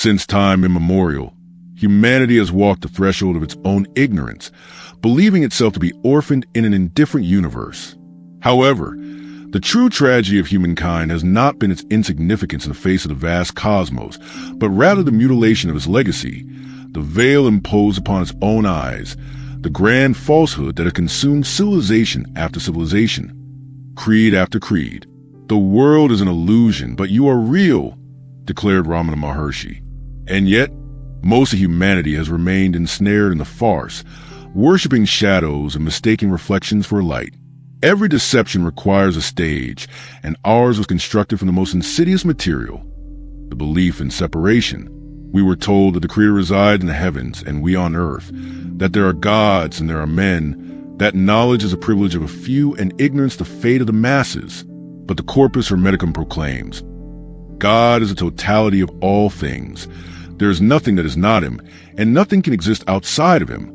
Since time immemorial, humanity has walked the threshold of its own ignorance, believing itself to be orphaned in an indifferent universe. However, the true tragedy of humankind has not been its insignificance in the face of the vast cosmos, but rather the mutilation of its legacy, the veil imposed upon its own eyes, the grand falsehood that has consumed civilization after civilization, creed after creed. The world is an illusion, but you are real, declared Ramana Maharshi. And yet, most of humanity has remained ensnared in the farce, worshipping shadows and mistaking reflections for light. Every deception requires a stage, and ours was constructed from the most insidious material, the belief in separation. We were told that the Creator resides in the heavens and we on earth, that there are gods and there are men, that knowledge is a privilege of a few and ignorance the fate of the masses. But the Corpus Hermeticum proclaims, God is the totality of all things. There is nothing that is not Him, and nothing can exist outside of Him.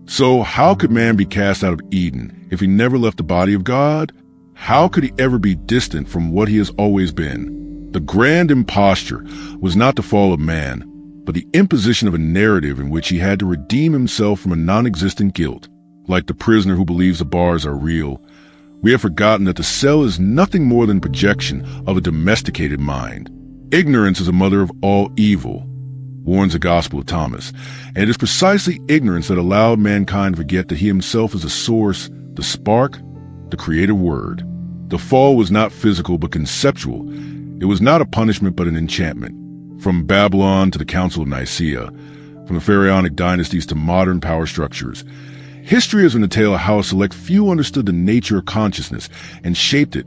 So how could man be cast out of Eden if he never left the body of God? How could he ever be distant from what he has always been? The grand imposture was not the fall of man, but the imposition of a narrative in which he had to redeem himself from a non-existent guilt. Like the prisoner who believes the bars are real, we have forgotten that the cell is nothing more than projection of a domesticated mind. Ignorance is the mother of all evil, warns the Gospel of Thomas, and it is precisely ignorance that allowed mankind to forget that he himself is the source, the spark, the creative word. The fall was not physical but conceptual. It was not a punishment but an enchantment. From Babylon to the Council of Nicaea, from the pharaonic dynasties to modern power structures, history has been a tale of how a select few understood the nature of consciousness and shaped it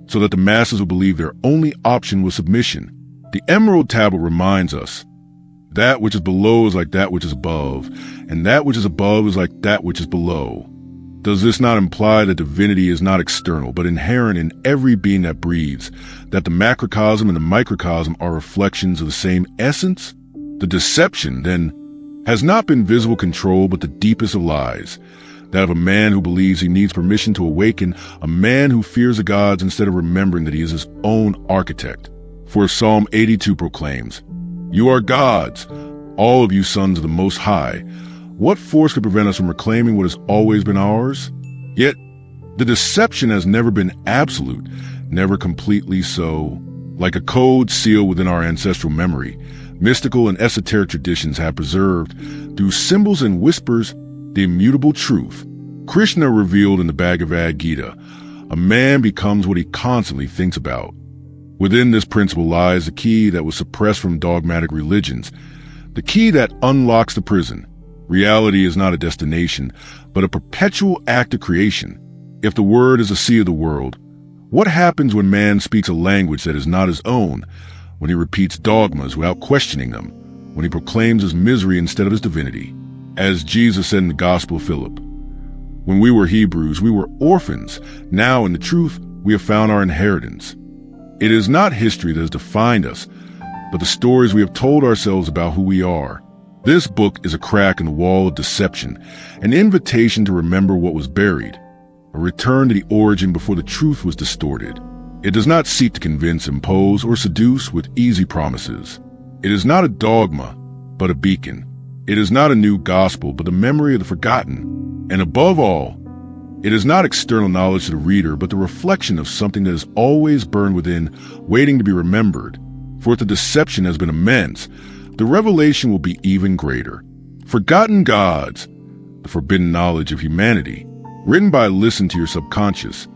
so that the masses would believe their only option was submission. The Emerald Tablet reminds us, that which is below is like that which is above, and that which is above is like that which is below. Does this not imply that divinity is not external, but inherent in every being that breathes, that the macrocosm and the microcosm are reflections of the same essence? The deception, then, has not been visible control, but the deepest of lies, that of a man who believes he needs permission to awaken, a man who fears the gods instead of remembering that he is his own architect. For Psalm 82 proclaims, "You are gods, all of you sons of the Most High. What force could prevent us from reclaiming what has always been ours?" Yet, the deception has never been absolute, never completely so. Like a code sealed within our ancestral memory, mystical and esoteric traditions have preserved, through symbols and whispers, the immutable truth. Krishna revealed in the Bhagavad Gita, a man becomes what he constantly thinks about. Within this principle lies the key that was suppressed from dogmatic religions, the key that unlocks the prison. Reality is not a destination, but a perpetual act of creation. If the word is the sea of the world, what happens when man speaks a language that is not his own, when he repeats dogmas without questioning them, when he proclaims his misery instead of his divinity? As Jesus said in the Gospel of Philip, "When we were Hebrews, we were orphans. Now, in the truth, we have found our inheritance." It is not history that has defined us, but the stories we have told ourselves about who we are. This book is a crack in the wall of deception, an invitation to remember what was buried, a return to the origin before the truth was distorted. It does not seek to convince, impose, or seduce with easy promises. It is not a dogma, but a beacon. It is not a new gospel, but the memory of the forgotten. And above all, it is not external knowledge to the reader, but the reflection of something that has always burned within, waiting to be remembered. For if the deception has been immense, the revelation will be even greater. Forgotten Gods, the forbidden knowledge of humanity, written by Listen to Your Subconscious,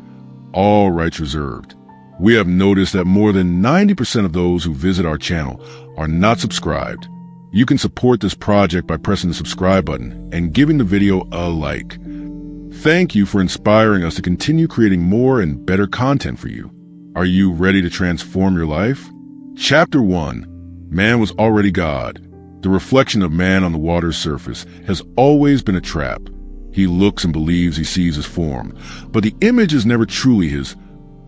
all rights reserved. We have noticed that more than 90% of those who visit our channel are not subscribed. You can support this project by pressing the subscribe button and giving the video a like. Thank you for inspiring us to continue creating more and better content for you. Are you ready to transform your life? Chapter 1. Man was already God. The reflection of man on the water's surface has always been a trap. He looks and believes he sees his form, but the image is never truly his,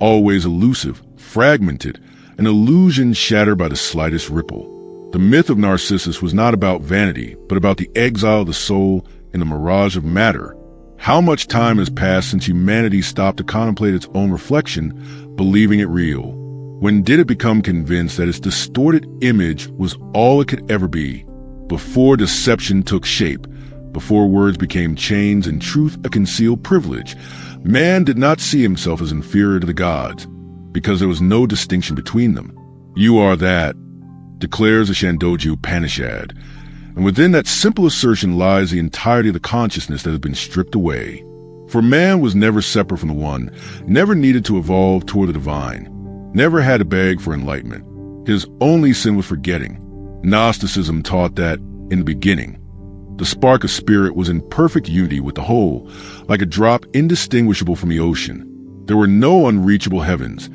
always elusive, fragmented, an illusion shattered by the slightest ripple. The myth of Narcissus was not about vanity, but about the exile of the soul in the mirage of matter. How much time has passed since humanity stopped to contemplate its own reflection, believing it real? When did it become convinced that its distorted image was all it could ever be? Before deception took shape, before words became chains and truth a concealed privilege, man did not see himself as inferior to the gods, because there was no distinction between them. You are that, declares the Shandoju Upanishad, and within that simple assertion lies the entirety of the consciousness that has been stripped away. For man was never separate from the One, never needed to evolve toward the divine, never had to beg for enlightenment. His only sin was forgetting. Gnosticism taught that, in the beginning, the spark of spirit was in perfect unity with the whole, like a drop indistinguishable from the ocean. There were no unreachable heavens,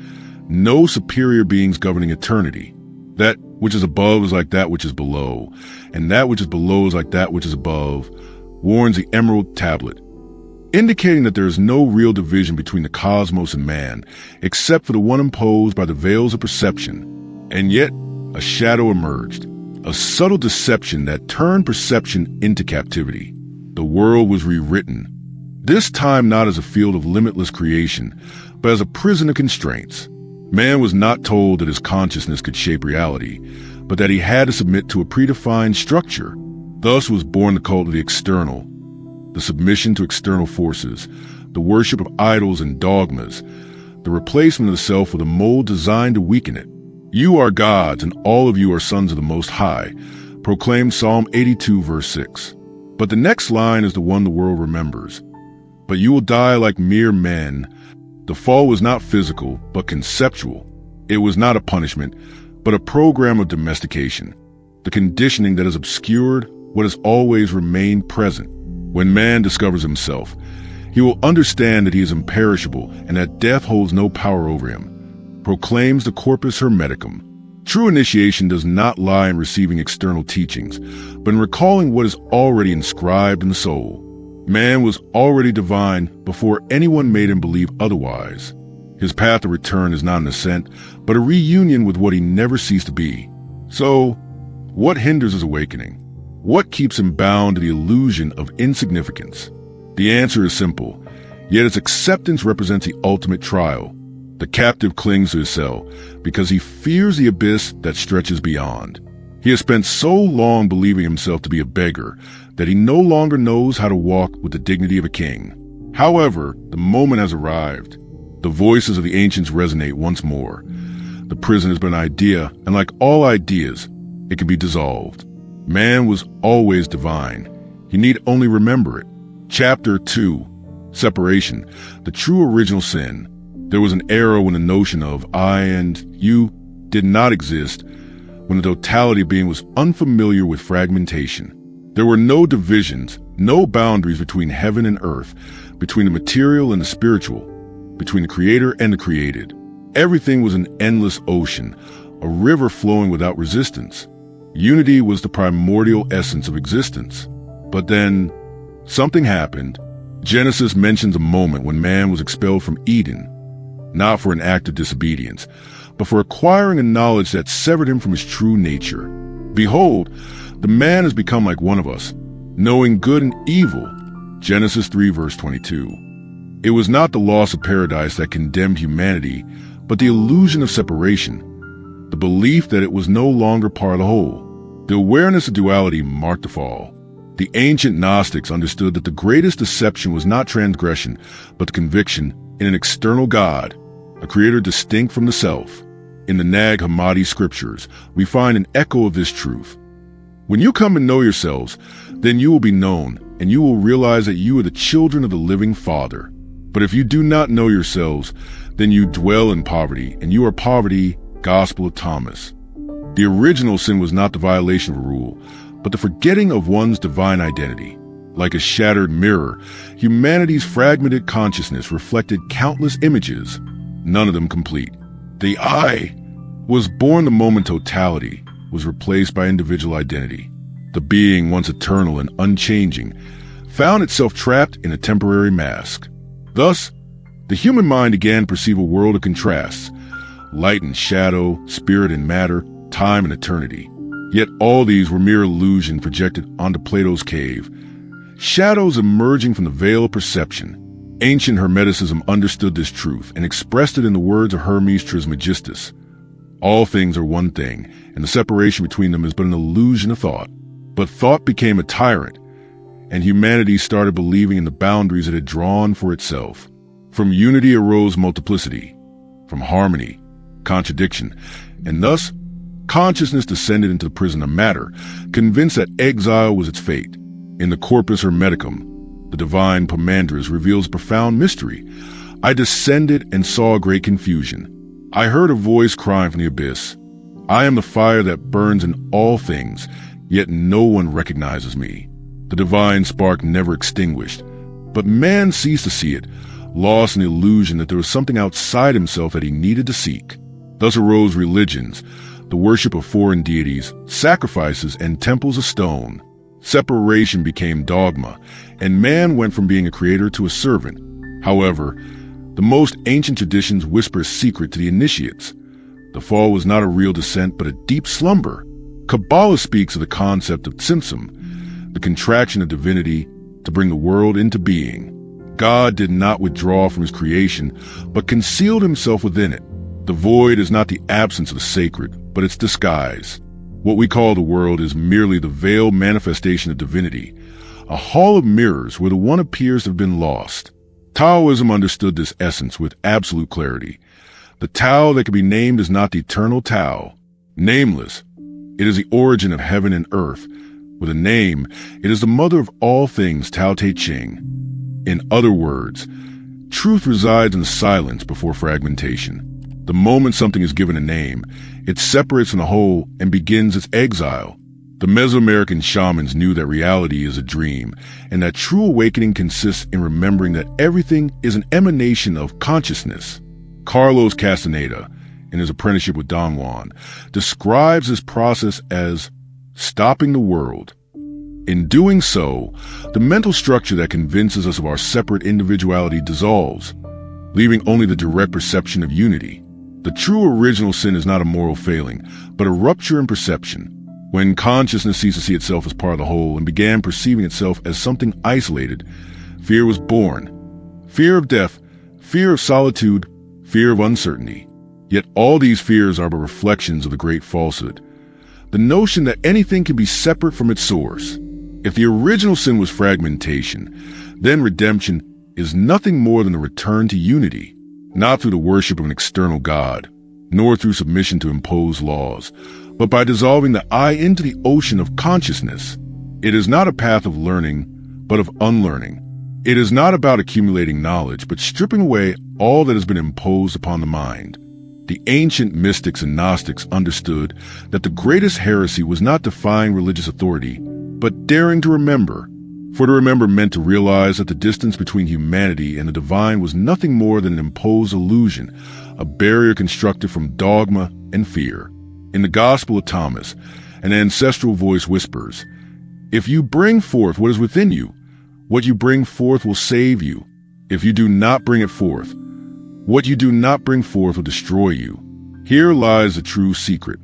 no superior beings governing eternity. That which is above is like that which is below, and that which is below is like that which is above, warns the Emerald Tablet, indicating that there is no real division between the cosmos and man, except for the one imposed by the veils of perception. And yet, a shadow emerged, a subtle deception that turned perception into captivity. The world was rewritten, this time not as a field of limitless creation, but as a prison of constraints. Man was not told that his consciousness could shape reality, but that he had to submit to a predefined structure. Thus was born the cult of the external, the submission to external forces, the worship of idols and dogmas, the replacement of the self with a mold designed to weaken it. You are gods, and all of you are sons of the Most High, proclaimed Psalm 82, verse 6. But the next line is the one the world remembers. But you will die like mere men. The fall was not physical, but conceptual. It was not a punishment, but a program of domestication, the conditioning that has obscured what has always remained present. When man discovers himself, he will understand that he is imperishable and that death holds no power over him, proclaims the Corpus Hermeticum. True initiation does not lie in receiving external teachings, but in recalling what is already inscribed in the soul. Man was already divine before anyone made him believe otherwise. His path of return is not an ascent, but a reunion with what he never ceased to be. So, what hinders his awakening? What keeps him bound to the illusion of insignificance? The answer is simple, yet its acceptance represents the ultimate trial. The captive clings to his cell because he fears the abyss that stretches beyond. He has spent so long believing himself to be a beggar that he no longer knows how to walk with the dignity of a king. However, the moment has arrived. The voices of the ancients resonate once more. The prison has been an idea, and like all ideas, it can be dissolved. Man was always divine. He need only remember it. Chapter 2, Separation, the true original sin. There was an era when the notion of I and you did not exist, when the totality of being was unfamiliar with fragmentation. There were no divisions, no boundaries between heaven and earth, between the material and the spiritual, between the creator and the created. Everything was an endless ocean, a river flowing without resistance. Unity was the primordial essence of existence. But then, something happened. Genesis mentions a moment when man was expelled from Eden, not for an act of disobedience, but for acquiring a knowledge that severed him from his true nature. Behold, the man has become like one of us, knowing good and evil. Genesis 3, verse 22. It was not the loss of paradise that condemned humanity, but the illusion of separation, the belief that it was no longer part of the whole. The awareness of duality marked the fall. The ancient Gnostics understood that the greatest deception was not transgression, but the conviction in an external God, a creator distinct from the self. In the Nag Hammadi scriptures, we find an echo of this truth. When you come and know yourselves, then you will be known, and you will realize that you are the children of the living Father. But if you do not know yourselves, then you dwell in poverty, and you are poverty, Gospel of Thomas. The original sin was not the violation of a rule, but the forgetting of one's divine identity. Like a shattered mirror, humanity's fragmented consciousness reflected countless images, none of them complete. The I was born the moment totality was replaced by individual identity. The being, once eternal and unchanging, found itself trapped in a temporary mask. Thus, the human mind began to perceive a world of contrasts, light and shadow, spirit and matter, time and eternity. Yet all these were mere illusion projected onto Plato's cave, shadows emerging from the veil of perception. Ancient Hermeticism understood this truth and expressed it in the words of Hermes Trismegistus, All things are one thing, and the separation between them is but an illusion of thought. But thought became a tyrant, and humanity started believing in the boundaries it had drawn for itself. From unity arose multiplicity, from harmony, contradiction, and thus consciousness descended into the prison of matter, convinced that exile was its fate. In the Corpus Hermeticum, the divine Pomandris reveals a profound mystery. I descended and saw a great confusion. I heard a voice crying from the abyss, I am the fire that burns in all things, yet no one recognizes me. The divine spark never extinguished, but man ceased to see it, lost in the illusion that there was something outside himself that he needed to seek. Thus arose religions, the worship of foreign deities, sacrifices, and temples of stone. Separation became dogma, and man went from being a creator to a servant. However, the most ancient traditions whisper a secret to the initiates. The fall was not a real descent, but a deep slumber. Kabbalah speaks of the concept of tzimtzum, the contraction of divinity to bring the world into being. God did not withdraw from his creation, but concealed himself within it. The void is not the absence of the sacred, but its disguise. What we call the world is merely the veiled manifestation of divinity, a hall of mirrors where the one appears to have been lost. Taoism understood this essence with absolute clarity. The Tao that can be named is not the eternal Tao, nameless. It is the origin of heaven and earth. With a name, it is the mother of all things, Tao Te Ching. In other words, truth resides in the silence before fragmentation. The moment something is given a name, it separates from the whole and begins its exile. The Mesoamerican shamans knew that reality is a dream, and that true awakening consists in remembering that everything is an emanation of consciousness. Carlos Castaneda, in his apprenticeship with Don Juan, describes this process as stopping the world. In doing so, the mental structure that convinces us of our separate individuality dissolves, leaving only the direct perception of unity. The true original sin is not a moral failing, but a rupture in perception. When consciousness ceased to see itself as part of the whole and began perceiving itself as something isolated, fear was born. Fear of death, fear of solitude, fear of uncertainty. Yet all these fears are but reflections of the great falsehood, the notion that anything can be separate from its source. If the original sin was fragmentation, then redemption is nothing more than a return to unity, not through the worship of an external God, nor through submission to imposed laws, but by dissolving the I into the ocean of consciousness. It is not a path of learning, but of unlearning. It is not about accumulating knowledge, but stripping away all that has been imposed upon the mind. The ancient mystics and Gnostics understood that the greatest heresy was not defying religious authority, but daring to remember. For to remember meant to realize that the distance between humanity and the divine was nothing more than an imposed illusion, a barrier constructed from dogma and fear. In the Gospel of Thomas, an ancestral voice whispers, "If you bring forth what is within you, what you bring forth will save you. If you do not bring it forth, what you do not bring forth will destroy you." Here lies the true secret.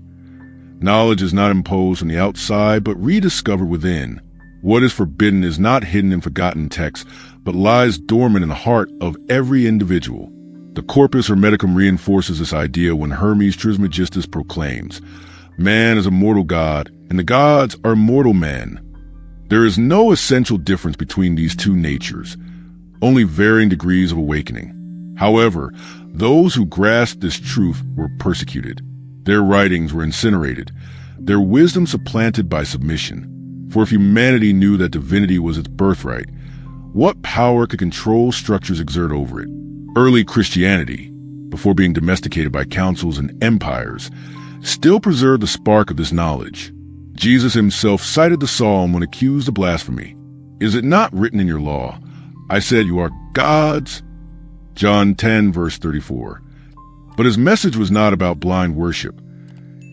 Knowledge is not imposed from the outside, but rediscovered within. What is forbidden is not hidden in forgotten texts, but lies dormant in the heart of every individual. The Corpus Hermeticum reinforces this idea when Hermes Trismegistus proclaims, "Man is a mortal god, and the gods are mortal men." There is no essential difference between these two natures, only varying degrees of awakening. However, those who grasped this truth were persecuted. Their writings were incinerated, their wisdom supplanted by submission. For if humanity knew that divinity was its birthright, what power could control structures exert over it? Early Christianity, before being domesticated by councils and empires, still preserved the spark of this knowledge. Jesus himself cited the psalm when accused of blasphemy. "Is it not written in your law, I said you are gods?" John 10, verse 34. But his message was not about blind worship.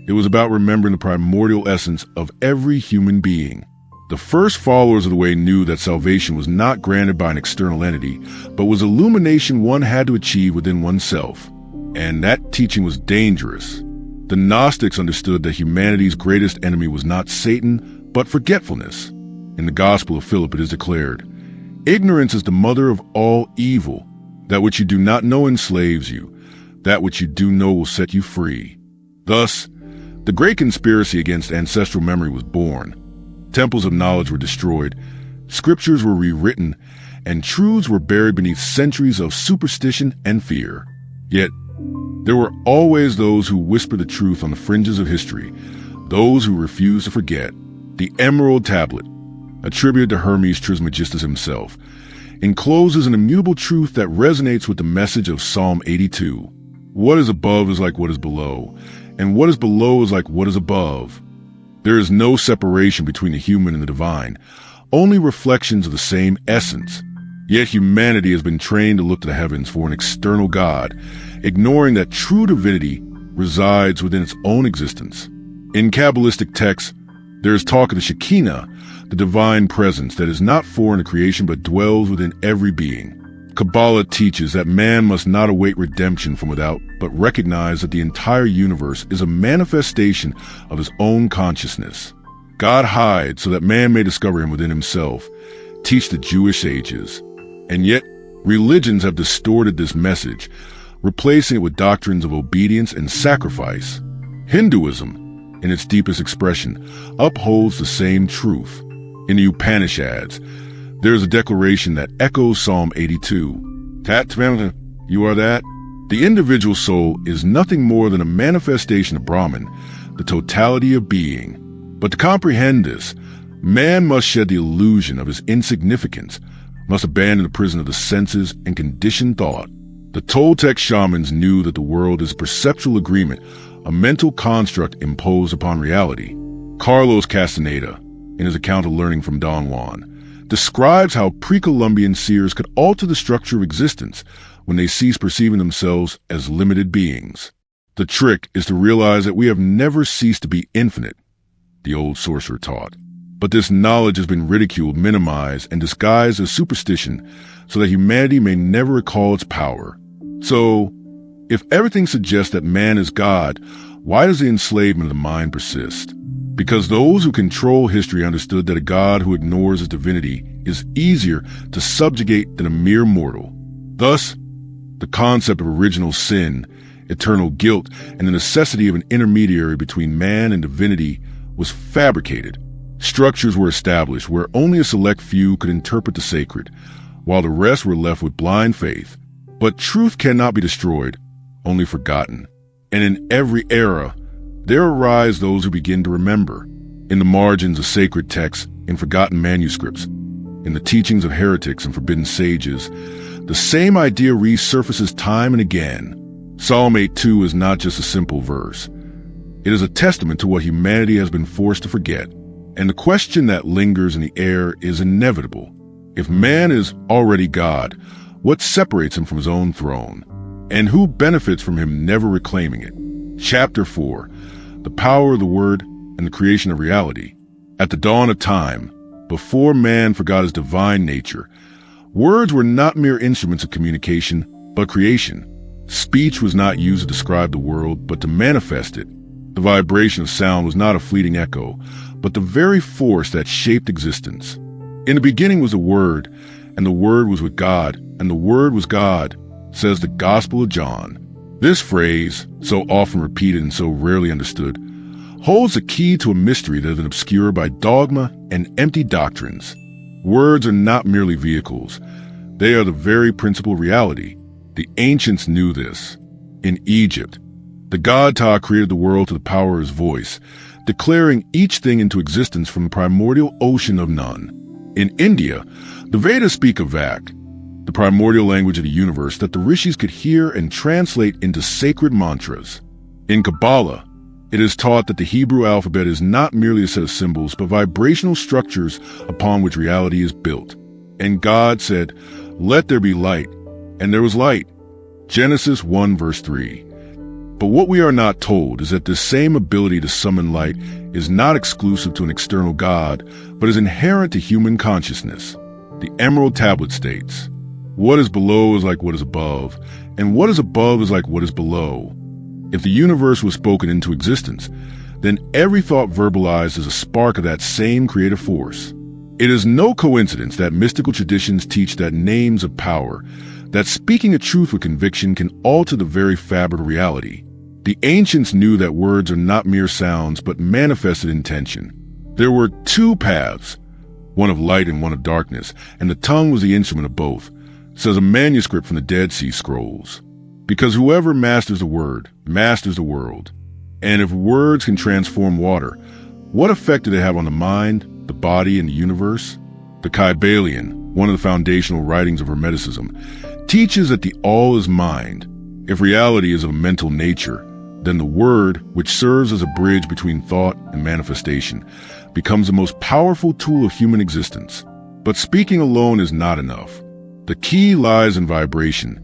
It was about remembering the primordial essence of every human being. The first followers of the way knew that salvation was not granted by an external entity, but was illumination one had to achieve within oneself. And that teaching was dangerous. The Gnostics understood that humanity's greatest enemy was not Satan, but forgetfulness. In the Gospel of Philip it is declared, "Ignorance is the mother of all evil. That which you do not know enslaves you. That which you do know will set you free." Thus, the great conspiracy against ancestral memory was born. Temples of knowledge were destroyed, scriptures were rewritten, and truths were buried beneath centuries of superstition and fear. Yet, there were always those who whisper the truth on the fringes of history, those who refuse to forget. The Emerald Tablet, attributed to Hermes Trismegistus himself, encloses an immutable truth that resonates with the message of Psalm 82. What is above is like what is below, and what is below is like what is above. There is no separation between the human and the divine, only reflections of the same essence. Yet humanity has been trained to look to the heavens for an external God, ignoring that true divinity resides within its own existence. In Kabbalistic texts, there is talk of the Shekinah, the divine presence that is not foreign to creation but dwells within every being. Kabbalah teaches that man must not await redemption from without, but recognize that the entire universe is a manifestation of his own consciousness. God hides so that man may discover him within himself, teach the Jewish sages. And yet, religions have distorted this message, replacing it with doctrines of obedience and sacrifice. Hinduism, in its deepest expression, upholds the same truth. In the Upanishads, there is a declaration that echoes Psalm 82. Tat, you are that. The individual soul is nothing more than a manifestation of Brahman, the totality of being. But to comprehend this, man must shed the illusion of his insignificance, must abandon the prison of the senses and conditioned thought. The Toltec shamans knew that the world is a perceptual agreement, a mental construct imposed upon reality. Carlos Castaneda, in his account of learning from Don Juan, describes how pre-Columbian seers could alter the structure of existence when they cease perceiving themselves as limited beings. The trick is to realize that we have never ceased to be infinite, the old sorcerer taught. But this knowledge has been ridiculed, minimized, and disguised as superstition so that humanity may never recall its power. So, if everything suggests that man is God, why does the enslavement of the mind persist? Because those who control history understood that a God who ignores his divinity is easier to subjugate than a mere mortal. Thus, the concept of original sin, eternal guilt, and the necessity of an intermediary between man and divinity was fabricated. Structures were established where only a select few could interpret the sacred, while the rest were left with blind faith. But truth cannot be destroyed, only forgotten. And in every era, there arise those who begin to remember. In the margins of sacred texts, in forgotten manuscripts, in the teachings of heretics and forbidden sages, the same idea resurfaces time and again. Psalm 82 is not just a simple verse. It is a testament to what humanity has been forced to forget. And the question that lingers in the air is inevitable. If man is already God, what separates him from his own throne? And who benefits from him never reclaiming it? Chapter 4. The Power of the Word and the Creation of Reality. At the dawn of time, before man forgot his divine nature, words were not mere instruments of communication, but creation. Speech was not used to describe the world, but to manifest it. The vibration of sound was not a fleeting echo, but the very force that shaped existence. In the beginning was the Word, and the Word was with God, and the Word was God, says the Gospel of John. This phrase, so often repeated and so rarely understood, holds the key to a mystery that has been obscured by dogma and empty doctrines. Words are not merely vehicles. They are the very principal of reality. The ancients knew this. In Egypt, the god Ptah created the world to the power of his voice, declaring each thing into existence from the primordial ocean of none. In India, the Vedas speak of Vak, the primordial language of the universe that the rishis could hear and translate into sacred mantras. In Kabbalah, it is taught that the Hebrew alphabet is not merely a set of symbols, but vibrational structures upon which reality is built. And God said, "Let there be light," and there was light. Genesis 1 verse 3. But what we are not told is that this same ability to summon light is not exclusive to an external God, but is inherent to human consciousness. The Emerald Tablet states, "What is below is like what is above, and what is above is like what is below." If the universe was spoken into existence, then every thought verbalized is a spark of that same creative force. It is no coincidence that mystical traditions teach that names of power, that speaking a truth with conviction can alter the very fabric of reality. The ancients knew that words are not mere sounds, but manifested intention. There were two paths, one of light and one of darkness, and the tongue was the instrument of both, says a manuscript from the Dead Sea Scrolls. Because whoever masters the word, masters the world. And if words can transform water, what effect do they have on the mind, the body, and the universe? The Kybalion, one of the foundational writings of Hermeticism, teaches that the all is mind. If reality is of a mental nature, then the word, which serves as a bridge between thought and manifestation, becomes the most powerful tool of human existence. But speaking alone is not enough. The key lies in vibration,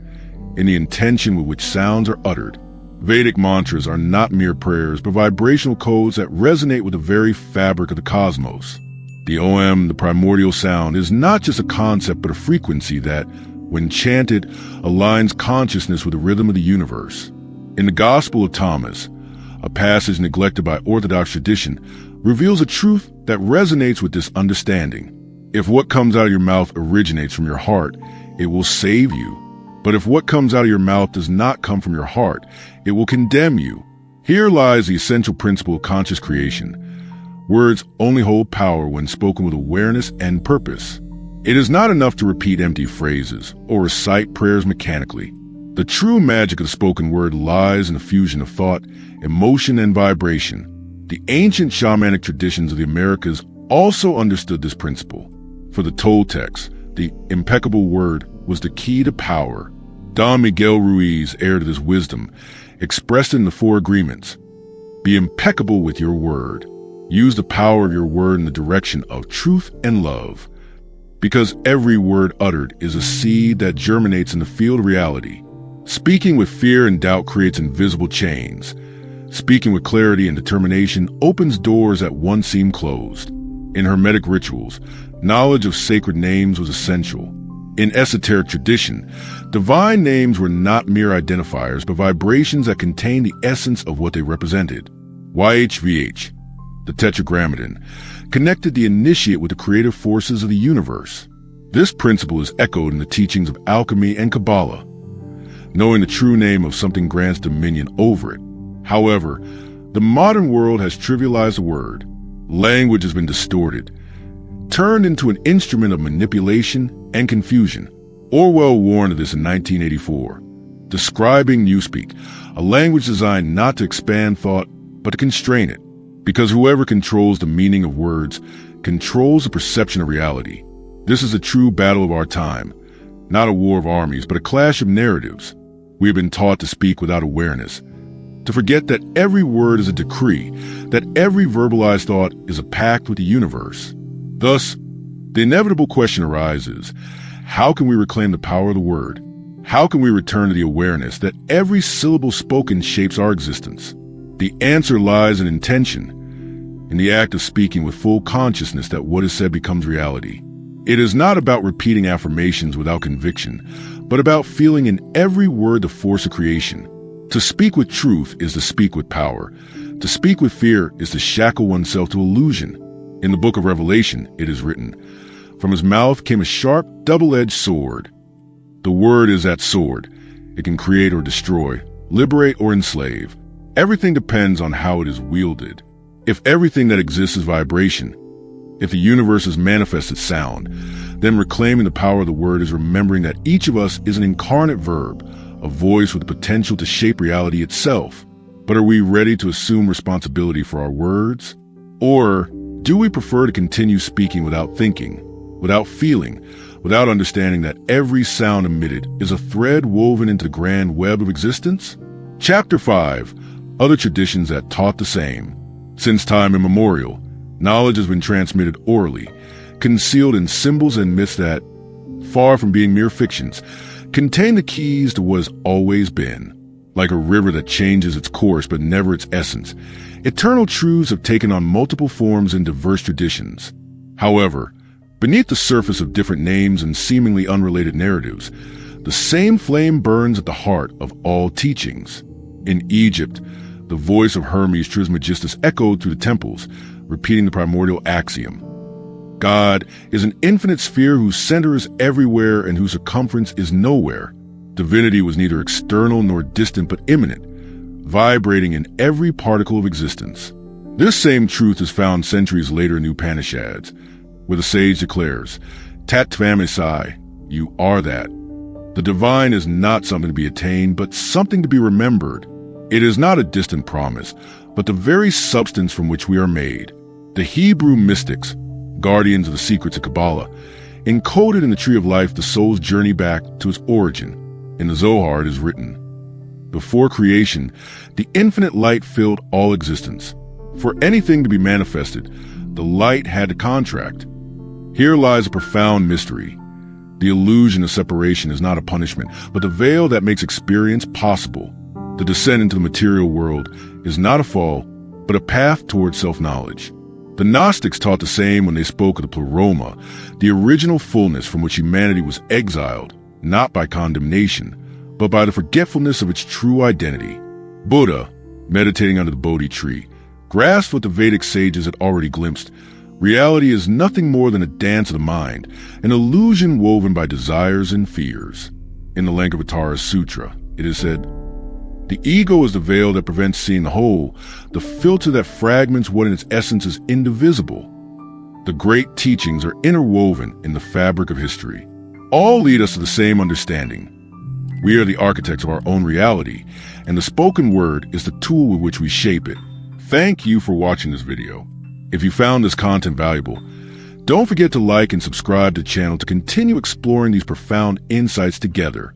in the intention with which sounds are uttered. Vedic mantras are not mere prayers, but vibrational codes that resonate with the very fabric of the cosmos. The Om, the primordial sound, is not just a concept but a frequency that, when chanted, aligns consciousness with the rhythm of the universe. In the Gospel of Thomas, a passage neglected by Orthodox tradition, reveals a truth that resonates with this understanding. If what comes out of your mouth originates from your heart, it will save you. But if what comes out of your mouth does not come from your heart, it will condemn you. Here lies the essential principle of conscious creation. Words only hold power when spoken with awareness and purpose. It is not enough to repeat empty phrases or recite prayers mechanically. The true magic of the spoken word lies in the fusion of thought, emotion, and vibration. The ancient shamanic traditions of the Americas also understood this principle. For the Toltecs, the impeccable word was the key to power. Don Miguel Ruiz heired this wisdom, expressed in the Four Agreements. Be impeccable with your word. Use the power of your word in the direction of truth and love. Because every word uttered is a seed that germinates in the field of reality. Speaking with fear and doubt creates invisible chains. Speaking with clarity and determination opens doors that once seemed closed. In Hermetic rituals, knowledge of sacred names was essential. In esoteric tradition, divine names were not mere identifiers, but vibrations that contained the essence of what they represented. YHVH, the Tetragrammaton, connected the initiate with the creative forces of the universe. This principle is echoed in the teachings of alchemy and Kabbalah. Knowing the true name of something grants dominion over it. However, the modern world has trivialized the word. Language has been distorted, turned into an instrument of manipulation and confusion. Orwell warned of this in 1984, describing Newspeak, a language designed not to expand thought, but to constrain it. Because whoever controls the meaning of words controls the perception of reality. This is a true battle of our time, not a war of armies, but a clash of narratives. We have been taught to speak without awareness, to forget that every word is a decree, that every verbalized thought is a pact with the universe. Thus, the inevitable question arises, how can we reclaim the power of the word? How can we return to the awareness that every syllable spoken shapes our existence? The answer lies in intention, in the act of speaking with full consciousness that what is said becomes reality. It is not about repeating affirmations without conviction, but about feeling in every word the force of creation. To speak with truth is to speak with power. To speak with fear is to shackle oneself to illusion. In the book of Revelation, it is written, "From his mouth came a sharp, double-edged sword." The word is that sword. It can create or destroy, liberate or enslave. Everything depends on how it is wielded. If everything that exists is vibration, if the universe is manifested sound, then reclaiming the power of the word is remembering that each of us is an incarnate verb, a voice with the potential to shape reality itself. But are we ready to assume responsibility for our words? Or do we prefer to continue speaking without thinking, without feeling, without understanding that every sound emitted is a thread woven into the grand web of existence? Chapter 5. Other traditions that taught the same. Since time immemorial, knowledge has been transmitted orally, concealed in symbols and myths that, far from being mere fictions, contain the keys to what has always been. Like a river that changes its course but never its essence, eternal truths have taken on multiple forms in diverse traditions. However, beneath the surface of different names and seemingly unrelated narratives, the same flame burns at the heart of all teachings. In Egypt, the voice of Hermes Trismegistus echoed through the temples, repeating the primordial axiom. God is an infinite sphere whose center is everywhere and whose circumference is nowhere. Divinity was neither external nor distant but immanent, vibrating in every particle of existence. This same truth is found centuries later in the Upanishads, where the sage declares, Tat Tvamasi, you are that. The divine is not something to be attained, but something to be remembered. It is not a distant promise, but the very substance from which we are made. The Hebrew mystics, guardians of the secrets of Kabbalah, encoded in the Tree of Life the soul's journey back to its origin. In the Zohar it is written, before creation, the infinite light filled all existence. For anything to be manifested, the light had to contract. Here lies a profound mystery. The illusion of separation is not a punishment, but the veil that makes experience possible. The descent into the material world is not a fall, but a path towards self-knowledge. The Gnostics taught the same when they spoke of the pleroma, the original fullness from which humanity was exiled, not by condemnation, but by the forgetfulness of its true identity. Buddha, meditating under the Bodhi tree, grasped what the Vedic sages had already glimpsed. Reality is nothing more than a dance of the mind, an illusion woven by desires and fears. In the Lankavatara Sutra, it is said, the ego is the veil that prevents seeing the whole, the filter that fragments what in its essence is indivisible. The great teachings are interwoven in the fabric of history. All lead us to the same understanding. We are the architects of our own reality, and the spoken word is the tool with which we shape it. Thank you for watching this video. If you found this content valuable, don't forget to like and subscribe to the channel to continue exploring these profound insights together.